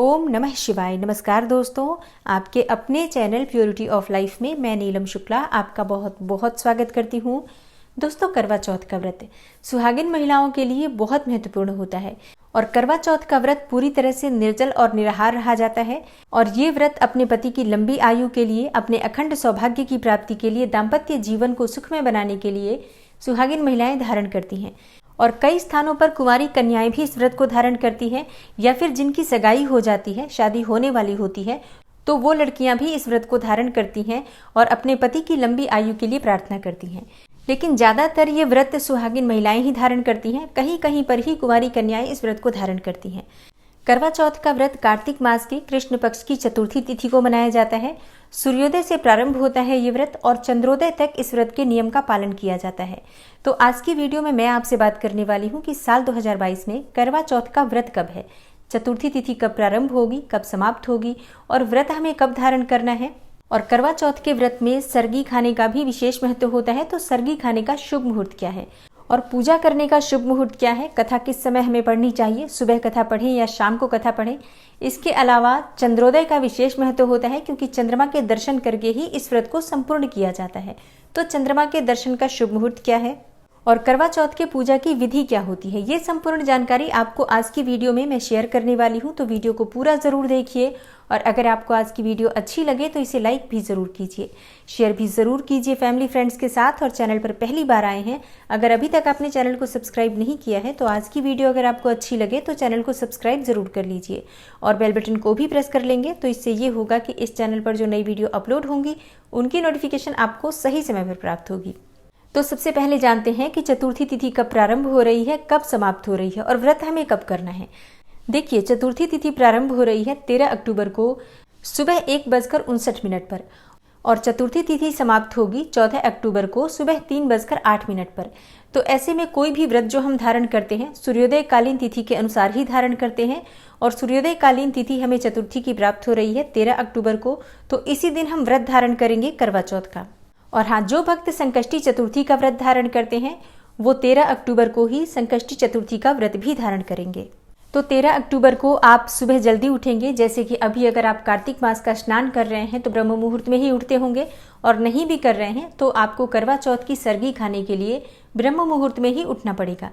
ओम नमः शिवाय। नमस्कार दोस्तों, आपके अपने चैनल प्योरिटी ऑफ लाइफ में मैं नीलम शुक्ला आपका बहुत बहुत स्वागत करती हूँ। दोस्तों, करवा चौथ का व्रत सुहागिन महिलाओं के लिए बहुत महत्वपूर्ण होता है और करवा चौथ का व्रत पूरी तरह से निर्जल और निराहार रहा जाता है। और ये व्रत अपने पति की लंबी आयु के लिए, अपने अखंड सौभाग्य की प्राप्ति के लिए, दाम्पत्य जीवन को सुखमय बनाने के लिए सुहागिन महिलाएं धारण करती हैं। और कई स्थानों पर कुंवारी कन्याएं भी इस व्रत को धारण करती हैं, या फिर जिनकी सगाई हो जाती है, शादी होने वाली होती है, तो वो लड़कियां भी इस व्रत को धारण करती हैं और अपने पति की लंबी आयु के लिए प्रार्थना करती हैं। लेकिन ज्यादातर ये व्रत सुहागिन महिलाएं ही धारण करती हैं। कहीं कहीं पर ही कुंवारी कन्याएं इस व्रत को धारण करती हैं। करवा चौथ का व्रत कार्तिक मास की कृष्ण पक्ष की चतुर्थी तिथि को मनाया जाता है। सूर्योदय से प्रारंभ होता है ये व्रत और चंद्रोदय तक इस व्रत के नियम का पालन किया जाता है। तो आज की वीडियो में मैं आपसे बात करने वाली हूँ कि साल 2022 में करवा चौथ का व्रत कब है, चतुर्थी तिथि कब प्रारंभ होगी, कब समाप्त होगी और व्रत हमें कब धारण करना है। और करवा चौथ के व्रत में सरगी खाने का भी विशेष महत्व होता है। तो सरगी खाने का शुभ मुहूर्त क्या है और पूजा करने का शुभ मुहूर्त क्या है, कथा किस समय हमें पढ़नी चाहिए, सुबह कथा पढ़ें या शाम को कथा पढ़ें। इसके अलावा चंद्रोदय का विशेष महत्व होता है क्योंकि चंद्रमा के दर्शन करके ही इस व्रत को संपूर्ण किया जाता है। तो चंद्रमा के दर्शन का शुभ मुहूर्त क्या है और करवा चौथ के पूजा की विधि क्या होती है, ये संपूर्ण जानकारी आपको आज की वीडियो में मैं शेयर करने वाली हूँ। तो वीडियो को पूरा जरूर देखिए और अगर आपको आज की वीडियो अच्छी लगे तो इसे लाइक भी जरूर कीजिए, शेयर भी जरूर कीजिए फैमिली फ्रेंड्स के साथ। और चैनल पर पहली बार आए हैं, अगर अभी तक आपने चैनल को सब्सक्राइब नहीं किया है तो आज की वीडियो अगर आपको अच्छी लगे तो चैनल को सब्सक्राइब जरूर कर लीजिए और बेल बटन को भी प्रेस कर लेंगे। तो इससे ये होगा कि इस चैनल पर जो नई वीडियो अपलोड होंगी उनकी नोटिफिकेशन आपको सही समय पर प्राप्त होगी। तो सबसे पहले जानते हैं कि चतुर्थी तिथि कब प्रारंभ हो रही है, कब समाप्त हो रही है और व्रत हमें कब करना है। देखिए, चतुर्थी तिथि प्रारंभ हो रही है 13 अक्टूबर को सुबह 1:59 पर और चतुर्थी तिथि समाप्त होगी 14 अक्टूबर को सुबह 3:08 पर। तो ऐसे में कोई भी व्रत जो हम धारण करते हैं सूर्योदय कालीन तिथि के अनुसार ही धारण करते हैं और सूर्योदय कालीन तिथि हमें चतुर्थी की प्राप्त हो रही है 13 अक्टूबर को। तो इसी दिन हम व्रत धारण करेंगे करवा चौथ का। और हाँ, जो भक्त संकष्टी चतुर्थी का व्रत धारण करते हैं वो 13 अक्टूबर को ही संकष्टी चतुर्थी का व्रत भी धारण करेंगे। तो 13 अक्टूबर को आप सुबह जल्दी उठेंगे, जैसे कि अभी अगर आप कार्तिक मास का स्नान कर रहे हैं तो ब्रह्म मुहूर्त में ही उठते होंगे, और नहीं भी कर रहे हैं तो आपको करवा चौथ की सरगी खाने के लिए ब्रह्म मुहूर्त में ही उठना पड़ेगा।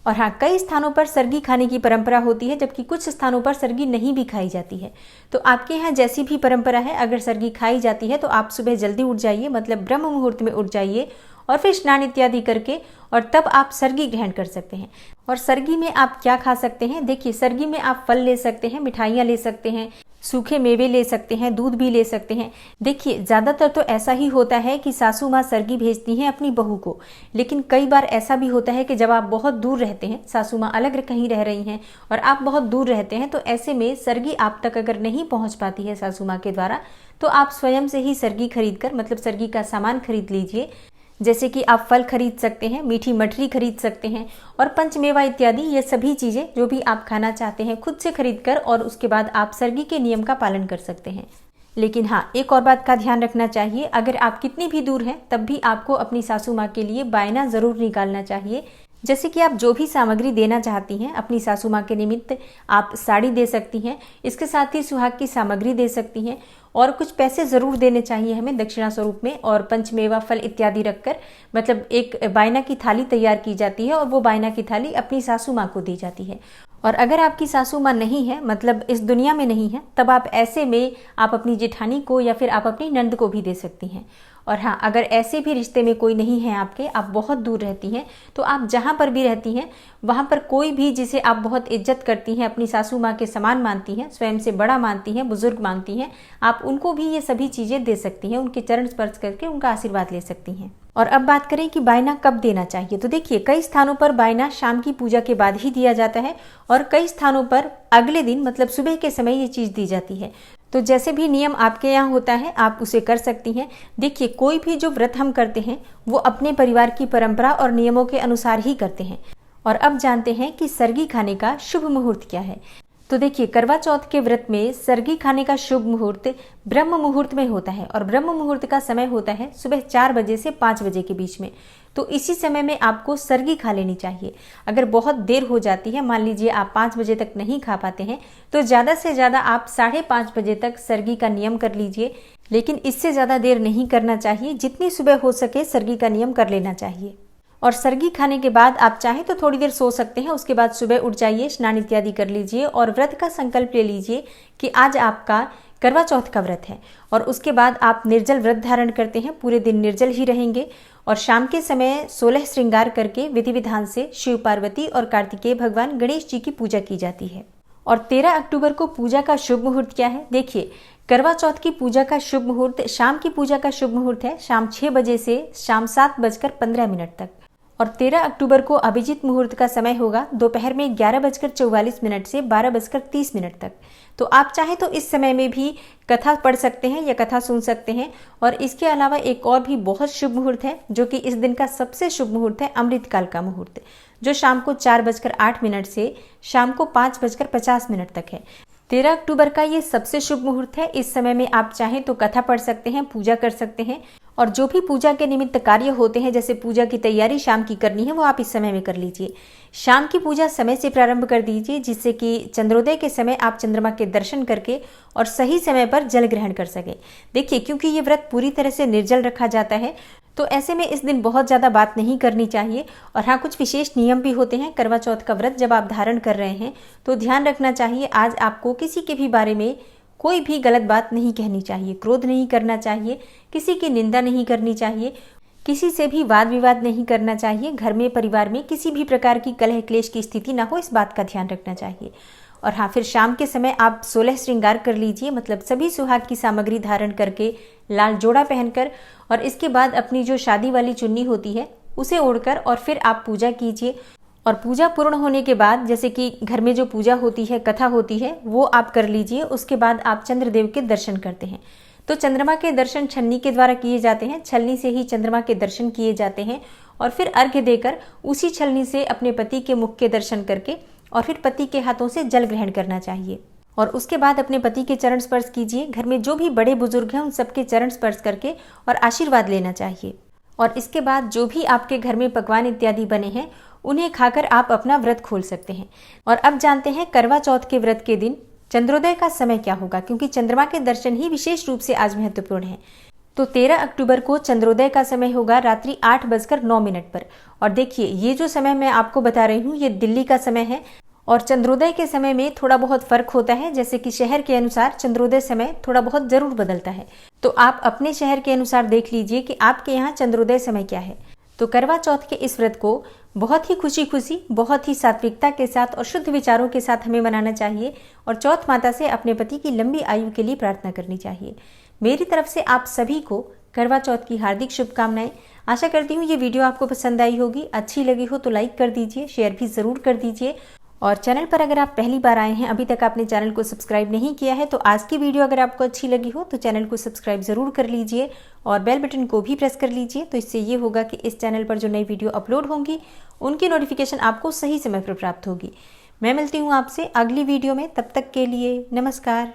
और हाँ, कई स्थानों पर सरगी खाने की परंपरा होती है जबकि कुछ स्थानों पर सरगी नहीं भी खाई जाती है। तो आपके यहाँ जैसी भी परंपरा है, अगर सरगी खाई जाती है तो आप सुबह जल्दी उठ जाइए, मतलब ब्रह्म मुहूर्त में उठ जाइए और फिर स्नान इत्यादि करके और तब आप सरगी ग्रहण कर सकते हैं। और सरगी में आप क्या खा सकते हैं, देखिए सरगी में आप फल ले सकते हैं, मिठाइयाँ ले सकते हैं, सूखे मेवे ले सकते हैं, दूध भी ले सकते हैं। देखिए, ज्यादातर तो ऐसा ही होता है कि सासू माँ सरगी भेजती हैं अपनी बहू को, लेकिन कई बार ऐसा भी होता है कि जब आप बहुत दूर रहते हैं, सासू माँ अलग कहीं रह रही हैं और आप बहुत दूर रहते हैं, तो ऐसे में सरगी आप तक अगर नहीं पहुंच पाती है सासू माँ के द्वारा, तो आप स्वयं से ही सरगी खरीद कर, मतलब सरगी का सामान खरीद लीजिए। जैसे कि आप फल खरीद सकते हैं, मीठी मठरी खरीद सकते हैं और पंचमेवा इत्यादि, ये सभी चीजें जो भी आप खाना चाहते हैं खुद से खरीद कर और उसके बाद आप सरगी के नियम का पालन कर सकते हैं। लेकिन हाँ, एक और बात का ध्यान रखना चाहिए, अगर आप कितनी भी दूर हैं तब भी आपको अपनी सासू माँ के लिए बायना जरूर निकालना चाहिए। जैसे कि आप जो भी सामग्री देना चाहती हैं अपनी सासू माँ के निमित्त, आप साड़ी दे सकती हैं, इसके साथ ही सुहाग की सामग्री दे सकती हैं और कुछ पैसे जरूर देने चाहिए हमें दक्षिणा स्वरूप में। और पंचमेवा फल इत्यादि रखकर, मतलब एक बायना की थाली तैयार की जाती है और वो बायना की थाली अपनी सासू माँ को दी जाती है। और अगर आपकी सासू माँ नहीं है, मतलब इस दुनिया में नहीं है, तब आप ऐसे में आप अपनी जेठानी को या फिर आप अपनी नंद को भी दे सकती हैं। और हाँ, अगर ऐसे भी रिश्ते में कोई नहीं है आपके, आप बहुत दूर रहती हैं, तो आप जहाँ पर भी रहती हैं वहाँ पर कोई भी जिसे आप बहुत इज्जत करती हैं, अपनी सासू माँ के समान मानती हैं, स्वयं से बड़ा मानती हैं, बुजुर्ग मानती हैं, आप उनको भी ये सभी चीज़ें दे सकती हैं, उनके चरण स्पर्श करके उनका आशीर्वाद ले सकती हैं। और अब बात करें कि बायना कब देना चाहिए, तो देखिए, कई स्थानों पर बायना शाम की पूजा के बाद ही दिया जाता है और कई स्थानों पर अगले दिन, मतलब सुबह के समय ये चीज़ दी जाती है। तो जैसे भी नियम आपके यहाँ होता है आप उसे कर सकती हैं। देखिए, कोई भी जो व्रत हम करते हैं वो अपने परिवार की परंपरा और नियमों के अनुसार ही करते हैं। और अब जानते हैं कि सरगी खाने का शुभ मुहूर्त क्या है। तो देखिए, करवा चौथ के व्रत में सरगी खाने का शुभ मुहूर्त ब्रह्म मुहूर्त में होता है और ब्रह्म मुहूर्त का समय होता है सुबह 4 बजे से 5 बजे के बीच में। तो इसी समय में आपको सरगी खा लेनी चाहिए। अगर बहुत देर हो जाती है, मान लीजिए आप 5 बजे तक नहीं खा पाते हैं, तो ज़्यादा से ज़्यादा आप 5:30 बजे तक सरगी का नियम कर लीजिए, लेकिन इससे ज़्यादा देर नहीं करना चाहिए। जितनी सुबह हो सके सरगी का नियम कर लेना चाहिए। और सरगी खाने के बाद आप चाहें तो थोड़ी देर सो सकते हैं। उसके बाद सुबह उठ जाइए, स्नान इत्यादि कर लीजिए और व्रत का संकल्प ले लीजिए कि आज आपका करवा चौथ का व्रत है। और उसके बाद आप निर्जल व्रत धारण करते हैं, पूरे दिन निर्जल ही रहेंगे। और शाम के समय 16 श्रृंगार करके विधि विधान से शिव पार्वती और कार्तिकेय भगवान गणेश जी की पूजा की जाती है। और 13 अक्टूबर को पूजा का शुभ मुहूर्त क्या है? देखिए, करवा चौथ की पूजा का शुभ मुहूर्त, शाम की पूजा का शुभ मुहूर्त है शाम 6 बजे से शाम 7:15 तक। और 13 अक्टूबर को अभिजीत मुहूर्त का समय होगा दोपहर में 11:44 से 12:30 तक। तो आप चाहें तो इस समय में भी कथा पढ़ सकते हैं या कथा सुन सकते हैं। और इसके अलावा एक और भी बहुत शुभ मुहूर्त है, जो कि इस दिन का सबसे शुभ मुहूर्त है, अमृतकाल का मुहूर्त, जो शाम को 4:08 से शाम को 5:50 तक है। 13 अक्टूबर का ये सबसे शुभ मुहूर्त है। इस समय में आप चाहें तो कथा पढ़ सकते हैं, पूजा कर सकते हैं। और जो भी पूजा के निमित्त कार्य होते हैं, जैसे पूजा की तैयारी शाम की करनी है, वो आप इस समय में कर लीजिए। शाम की पूजा समय से प्रारंभ कर दीजिए, जिससे कि चंद्रोदय के समय आप चंद्रमा के दर्शन करके और सही समय पर जल ग्रहण कर सके। देखिए, क्योंकि ये व्रत पूरी तरह से निर्जल रखा जाता है, तो ऐसे में इस दिन बहुत ज़्यादा बात नहीं करनी चाहिए। और हाँ, कुछ विशेष नियम भी होते हैं। करवा चौथ का व्रत जब आप धारण कर रहे हैं तो ध्यान रखना चाहिए, आज आपको किसी के भी बारे में कोई भी गलत बात नहीं कहनी चाहिए, क्रोध नहीं करना चाहिए, किसी की निंदा नहीं करनी चाहिए, किसी से भी वाद विवाद नहीं करना चाहिए। घर में, परिवार में किसी भी प्रकार की कलह क्लेश की स्थिति ना हो, इस बात का ध्यान रखना चाहिए। और हाँ, फिर शाम के समय आप 16 श्रृंगार कर लीजिए, मतलब सभी सुहाग की सामग्री धारण करके, लाल जोड़ा पहनकर, और इसके बाद अपनी जो शादी वाली चुन्नी होती है उसे ओढ़कर और फिर आप पूजा कीजिए। और पूजा पूर्ण होने के बाद, जैसे कि घर में जो पूजा होती है, कथा होती है, वो आप कर लीजिए। उसके बाद आप चंद्रदेव के दर्शन करते हैं। तो चंद्रमा के दर्शन छन्नी के द्वारा किए जाते हैं, छलनी से ही चंद्रमा के दर्शन किए जाते हैं। और फिर अर्घ्य देकर उसी छलनी से अपने पति के मुख के दर्शन करके और फिर पति के हाथों से जल ग्रहण करना चाहिए। और उसके बाद अपने पति के चरण स्पर्श कीजिए। घर में जो भी बड़े बुजुर्ग हैं उन सबके चरण स्पर्श करके और आशीर्वाद लेना चाहिए। और इसके बाद जो भी आपके घर में पकवान इत्यादि बने हैं उन्हें खाकर आप अपना व्रत खोल सकते हैं। और अब जानते हैं करवा चौथ के व्रत के दिन चंद्रोदय का समय क्या होगा, क्योंकि चंद्रमा के दर्शन ही विशेष रूप से आज महत्वपूर्ण है। तो 13 अक्टूबर को चंद्रोदय का समय होगा रात्रि 8:09 पर। और देखिए, ये जो समय मैं आपको बता रही हूँ ये दिल्ली का समय है। और चंद्रोदय के समय में थोड़ा बहुत फर्क होता है, जैसे कि शहर के अनुसार चंद्रोदय समय थोड़ा बहुत जरूर बदलता है। तो आप अपने शहर के अनुसार देख लीजिए कि आपके यहाँ चंद्रोदय समय क्या है। तो करवा चौथ के इस व्रत को बहुत ही खुशी खुशी, बहुत ही सात्विकता के साथ और शुद्ध विचारों के साथ हमें मनाना चाहिए। और चौथ माता से अपने पति की लंबी आयु के लिए प्रार्थना करनी चाहिए। मेरी तरफ से आप सभी को करवा चौथ की हार्दिक शुभकामनाएं। आशा करती हूँ ये वीडियो आपको पसंद आई होगी। अच्छी लगी हो तो लाइक कर दीजिए, शेयर भी ज़रूर कर दीजिए। और चैनल पर अगर आप पहली बार आए हैं, अभी तक आपने चैनल को सब्सक्राइब नहीं किया है, तो आज की वीडियो अगर आपको अच्छी लगी हो तो चैनल को सब्सक्राइब ज़रूर कर लीजिए और बेल बटन को भी प्रेस कर लीजिए। तो इससे ये होगा कि इस चैनल पर जो नई वीडियो अपलोड होंगी उनकी नोटिफिकेशन आपको सही समय पर प्राप्त होगी। मैं मिलती हूँ आपसे अगली वीडियो में, तब तक के लिए नमस्कार।